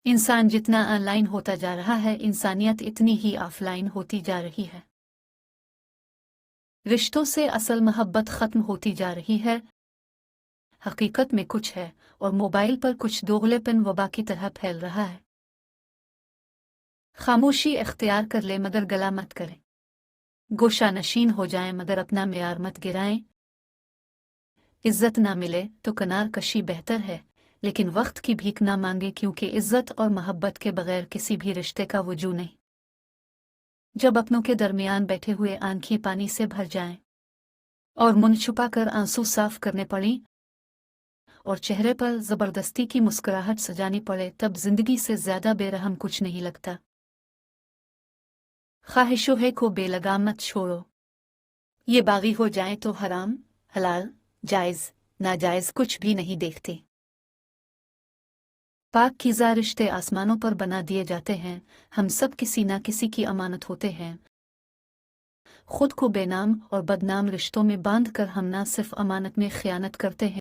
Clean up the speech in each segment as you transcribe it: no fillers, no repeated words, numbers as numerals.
इंसान जितना ऑनलाइन होता जा रहा है, इंसानियत इतनी ही ऑफलाइन होती जा रही है। रिश्तों से असल मोहब्बत ख़त्म होती जा रही है। हकीकत में कुछ है और मोबाइल पर कुछ दोगलेपन वबा की तरह फैल रहा है। खामोशी इख्तियार कर ले मगर गला मत करें। गोशा नशीन हो जाएं मगर अपना मेयार मत गिराएं। इज्जत ना मिले तो कनार कशी बेहतर है, लेकिन वक्त की भीख ना मांगे, क्योंकि इज्जत और मोहब्बत के बगैर किसी भी रिश्ते का वजूद नहीं। जब अपनों के दरमियान बैठे हुए आंखें पानी से भर जाएं और मुंह छुपाकर आंसू साफ करने पड़ें और चेहरे पर जबरदस्ती की मुस्कुराहट सजानी पड़े, तब जिंदगी से ज्यादा बेरहम कुछ नहीं लगता। ख्वाहिशों को बेलगाम मत छोड़ो। ये बागी हो जाए तो हराम, हलाल, जायज, नाजायज कुछ भी नहीं देखते। पाकीज़ा रिश्ते आसमानों पर बना दिए जाते हैं। हम सब किसी ना किसी की अमानत होते हैं। खुद को बेनाम और बदनाम रिश्तों में बांध कर हम ना सिर्फ अमानत में खयानत करते हैं,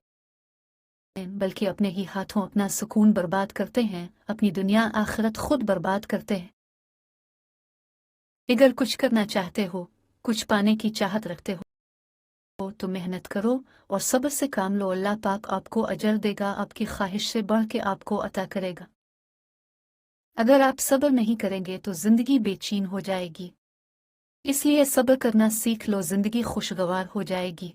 बल्कि अपने ही हाथों अपना सुकून बर्बाद करते हैं, अपनी दुनिया आखिरत खुद बर्बाद करते हैं। अगर कुछ करना चाहते हो, कुछ पाने की चाहत रखते हो तो मेहनत करो और सब्र से काम लो। अल्लाह पाक आपको अजर देगा, आपकी ख्वाहिश से बढ़ के आपको अता करेगा। अगर आप सब्र नहीं करेंगे तो जिंदगी बेचैन हो जाएगी, इसलिए सब्र करना सीख लो, जिंदगी खुशगवार हो जाएगी।